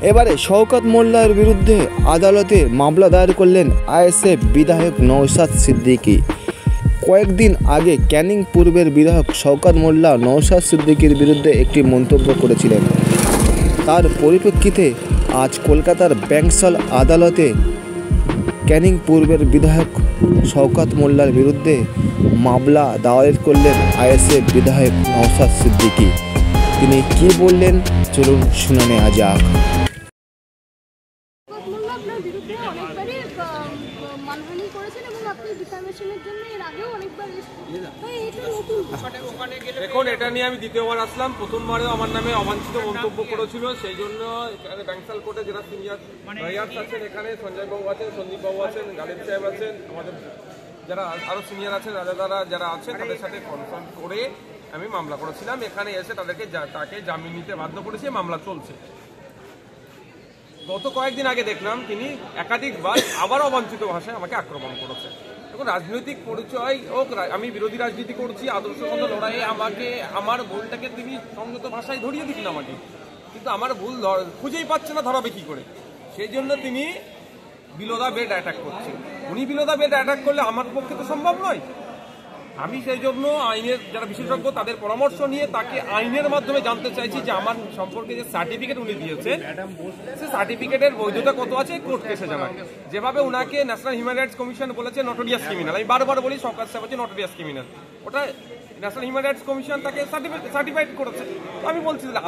এবারে শওকত মোল্লার বিরুদ্ধে আদালতে মামলা দায়ের করলেন আইএসএফ বিধায়ক নওশাদ সিদ্দিকী। কয়েকদিন আগে ক্যানিং পূর্বের বিধায়ক শওকত মোল্লা নওশাদ সিদ্দিকীর বিরুদ্ধে একটি মন্তব্য করেছিলেন। তার পরিপ্রেক্ষিতে আজ কলকাতার ব্যাংকশাল আদালতে ক্যানিং পূর্বের বিধায়ক শওকত মোল্লার বিরুদ্ধে মামলা দায়ের করলেন আইএসএফ বিধায়ক নওশাদ সিদ্দিকী। তিনি কি বললেন চলুন শুনে নেওয়া যাক। এখন এটা নিয়ে আমি দ্বিতীয়বার আসলাম। প্রথমবারেও আমার নামে অবাঞ্ছিত মন্তব্য করেছিল, সেই জন্য ব্যাংকশাল কোর্টে যারা সিনিয়র লয়ার্স আছেন, এখানে সঞ্জয় বাবু আছেন, সন্দীপ বাবু আছেন, গালিব সাহেব আছেন, আমাদের যারা আরো সিনিয়র আছেন, রাজাদারা যারা আছেন, তাদের সাথে কনসাল্ট করে আমি মামলা করেছিলাম। এখানে এসে তাকে জামিন নিতে বাধ্য করেছি, মামলা চলছে। গত কয়েকদিন আগে দেখলাম তিনি একাধিকবার আবার অবাঞ্ছিত ভাষায় আমাকে আক্রমণ করেছে। এখন রাজনৈতিক পরিচয় হোক, আমি বিরোধী রাজনীতি করছি, আদর্শগত লড়াইয়ে আমাকে আমার ভুলটাকে তিনি সংযত ভাষায় ধরিয়ে দিন আমাকে, কিন্তু আমার ভুল খুঁজেই পাচ্ছে না, ধরাবে কি করে। সেই জন্য তিনি বিলো দ্য বেল্ট অ্যাটাক করছেন। উনি বিলো দ্য বেল্ট অ্যাটাক করলে আমার পক্ষে তো সম্ভব নয়। আমি সেই জন্য আইনের যারা বিশেষজ্ঞ তাদের পরামর্শ নিয়ে তাকে আইনের মাধ্যমে জানতে চাইছি যে আমার সম্পর্কে যে সার্টিফিকেট উনি দিয়েছেন, সেই সার্টিফিকেটের বৈধতা কত আছে কোর্ট কেসে জানান। যেভাবে উনাকে ন্যাশনাল হিউম্যান রাইটস কমিশন বলেছে নটোরিয়াস ক্রিমিনাল, আমি বারবার বলি সরকার সাহেব হচ্ছে নটোরিয়াস ক্রিমিনাল, ওটা ন্যাশনাল হিউম্যান রাইটস কমিশন তাকে সার্টিফাইড করেছে।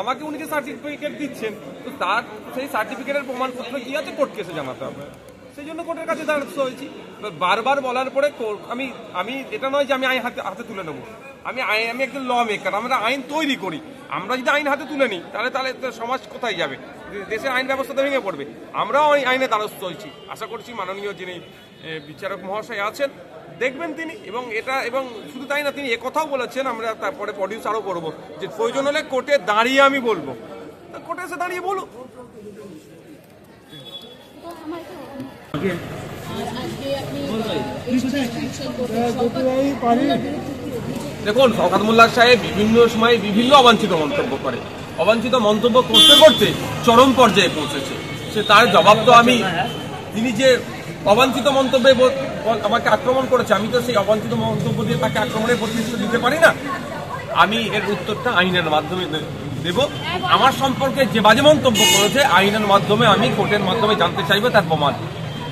আমাকে উনি যে সার্টিফিকেট দিচ্ছেন, তো তার সেই সার্টিফিকেটের প্রমাণপত্র কি আছে কোর্ট কেসে জানাতে হবে। সেই জন্য কোর্টের কাছে দ্বারস্থ হয়েছি। বারবার বলার পরে আমি এটা নয় যে আমি আইন হাতে তুলে নেবো, আমি একজন ল মেকার, আমরা আইন তৈরি করি। আমরা যদি আইন হাতে তুলে নিই তাহলে সমাজ কোথায় যাবে, দেশের আইন ব্যবস্থাটা ভেঙে পড়বে। আমরাও আইনে দ্বারস্থ হয়েছি। আশা করছি মাননীয় যিনি বিচারক মহাশয় আছেন দেখবেন তিনি, এবং শুধু তাই না, তিনি একথাও বলেছেন, আমরা তারপরে প্রডিউস আরও করবো, যে প্রয়োজন হলে কোর্টে দাঁড়িয়ে আমি বলবো, কোর্টে এসে দাঁড়িয়ে বলুন। দেখুন, শওকত মোল্লা সাহেব বিভিন্ন সময় বিভিন্ন অবাঞ্ছিত মন্তব্য করে, অবাঞ্ছিত মন্তব্য করতে করতে চরম পর্যায়ে পৌঁছেছে। সে তার জবাব তো তিনি যে অবাঞ্ছিত মন্তব্যে আমাকে আক্রমণ করেছে, আমি তো সেই অবাঞ্ছিত মন্তব্য দিয়ে তাকে আক্রমণের প্রতিশ্রুতি দিতে পারি না। আমি এর উত্তরটা আইনের মাধ্যমে দেব। আমার সম্পর্কে যে বাজে মন্তব্য করেছে আইনের মাধ্যমে আমি কোর্টের মাধ্যমে জানতে চাইবো তার প্রমাণ।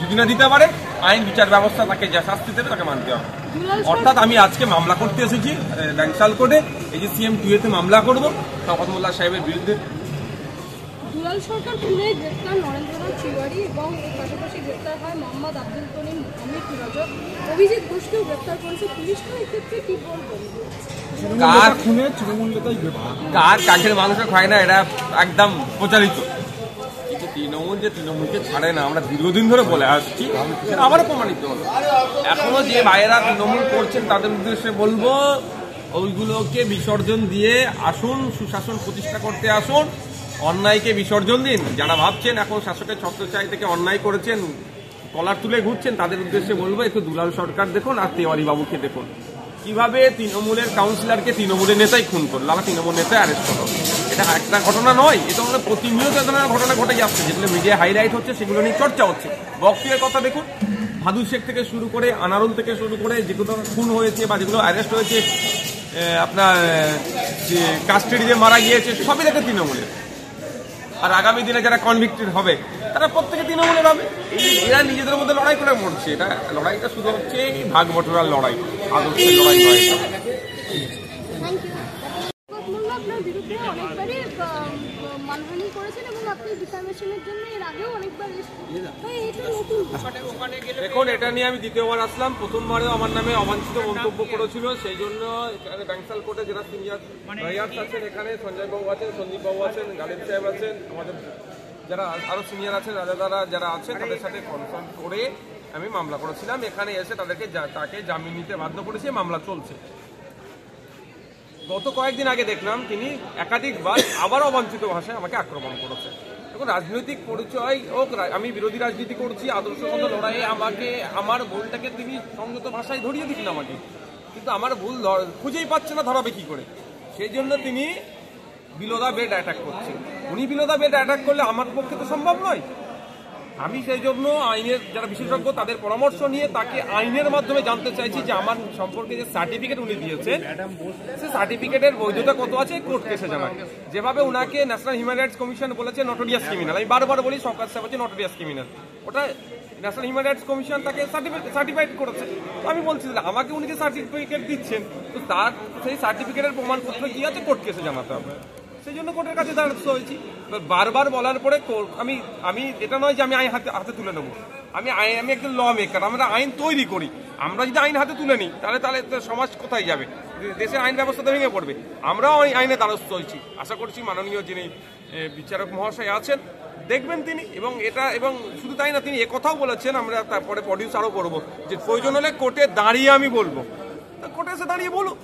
যদি না দিতে পারে আইন বিচার ব্যবস্থা তাকে যা শাস্তি দেবে তাকে মানতে হবে। অর্থাৎ আমি আজকে মামলা করতে এসেছি ব্যাংকশাল কোর্টে, AGCM 2 মামলা করব শওকত মোল্লা সাহেবের বিরুদ্ধে। দুলাল সরকার খুনে গ্রেপ্তার নরেন্দ্রনাথ তিওয়ারি এবং এর পাশাপাশি গ্রেপ্তার হয় মোহাম্মদ আব্দুল করিম, অমিত রজক, অভিজিৎ ঘোষকেও গ্রেপ্তার করেছে পুলিশ। এক্ষেত্রে কি বলবেন? কার কাছের মানুষের হয় না, এটা একদম প্রচারিত। তৃণমূলকে ছাড়ে না, আমরা দীর্ঘদিন ধরে বলে আসছি, আবারও প্রমাণিত হলো। এখনো যে ভাইয়েরা তৃণমূল করছেন তাদের উদ্দেশ্যে বলবো, ওইগুলোকে বিসর্জন দিয়ে আসুন, সুশাসন প্রতিষ্ঠা করতে আসুন, অন্যায়কে বিসর্জন দিন। যারা ভাবছেন এখন শাসকের ছত্রছায়া থেকে অন্যায় করেছেন, কলার তুলে ঘুরছেন, তাদের উদ্দেশ্যে বলবো একটু দুলাল সরকার দেখুন আর তেওয়ারি বাবুকে দেখুন, কিভাবে তৃণমূলের কাউন্সিলরকে তৃণমূলের নেতাই খুন করল, তৃণমূল নেতা অ্যারেস্ট করলো। এটা একটা ঘটনা নয়, এটা আমরা প্রতিনিয়ত এ ধরনের ঘটনা ঘটে যাচ্ছে, যেগুলো মিডিয়া হাইলাইট হচ্ছে, সেগুলো নিয়ে চর্চা হচ্ছে। বক্সিয়ের কথা দেখুন, ভাদু শেখ থেকে শুরু করে, আনারুল থেকে শুরু করে, যেগুলো খুন হয়েছে বা যেগুলো অ্যারেস্ট হয়েছে, আপনার যে কাস্টাডিতে মারা গিয়েছে, সবই দেখে তৃণমূলের। আর আগামী দিনে যারা কনভিক্টেড হবে তারা প্রত্যেকে তৃণমূলের হবে। এরা নিজেদের মধ্যে লড়াই করে মরছে। এটা লড়াইটা শুধু হচ্ছে ভাগ বটরার লড়াই, আদর্শের লড়াই নয়। আপনার বিরুদ্ধে অনেকবারই মানহানি করেছেন এবং আপনি ডিফামেশনের জন্য এর আগেও অনেকবার এখন এটা নিয়ে আমি দ্বিতীয়বার আসলাম। প্রথমবারেও আমার নামে অবাঞ্ছিত মন্তব্য করেছিল, সেই জন্য ব্যাংকশাল কোর্টে যারা সিনিয়র লয়ার্স আছেন, এখানে সঞ্জয় বাবু আছেন, সন্দীপ বাবু আছেন, গালিব সাহেব আছেন, আমাদের যারা আরো সিনিয়র আছেন, রাজাদারা যারা আছেন, তাদের সাথে কনসাল্ট করে আমি মামলা করেছিলাম। এখানে এসে তাকে জামিন নিতে বাধ্য করেছি, মামলা চলছে। গত কয়েকদিন আগে দেখলাম তিনি একাধিকবার আবার অবাঞ্ছিত ভাষায় আমাকে আক্রমণ করেছে। এখন রাজনৈতিক পরিচয় হোক, আমি বিরোধী রাজনীতি করছি, আদর্শগত লড়াইয়ে আমার ভুলটাকে তিনি সংযত ভাষায় ধরিয়ে দিন আমাকে, কিন্তু আমার ভুল খুঁজেই পাচ্ছে না, ধরাবে কি করে। সেই জন্য তিনি বিলো দ্য বেল্ট অ্যাটাক করছেন। উনি বিলো দ্য বেল্ট অ্যাটাক করলে আমার পক্ষে তো সম্ভব নয়। আমি সেই জন্য আইনের যারা বিশেষজ্ঞ তাদের পরামর্শ নিয়ে তাকে আইনের মাধ্যমে জানতে চাইছি যে আমার সম্পর্কে যে সার্টিফিকেট উনি দিয়েছেন সেই সার্টিফিকেটের বৈধতা কত আছে কোর্ট কেসে জানায়। যেভাবে উনাকে ন্যাশনাল হিউম্যান রাইটস কমিশন বলেছে নটোরিয়াস ক্রিমিনাল, আমি বারবার বলি সরকার সাহেব হচ্ছে নটোরিয়াস ক্রিমিনাল, ওটা ন্যাশনাল হিউম্যান রাইটস কমিশন তাকে সার্টিফাইড করেছে। তো আমি বলছি আমাকে উনি যে সার্টিফিকেট দিচ্ছেন তো তার সেই সার্টিফিকেটের প্রমাণপত্র কি আছে কোর্ট কেসে জানাতে হবে, সেই জন্য কোর্টের কাছে দ্বারস্থ হয়েছি। বারবার বলার পরে আমি এটা নয় যে আমি আইন হাতে তুলে নেবো, আমি একজন ল মেকার, আমরা আইন তৈরি করি। আমরা যদি আইন হাতে তুলে নিই তাহলে সমাজ কোথায় যাবে, দেশের আইন ব্যবস্থাটা ভেঙে পড়বে। আমরাও আইনে দ্বারস্থ হয়েছি, আশা করছি মাননীয় যিনি বিচারক মহাশয় আছেন দেখবেন তিনি, এবং শুধু তাই না তিনি একথাও বলেছেন, আমরা তারপরে প্রডিউস আরও করবো যে প্রয়োজন হলে কোর্টে দাঁড়িয়ে আমি বলবো, কোর্টে এসে দাঁড়িয়ে বলুক।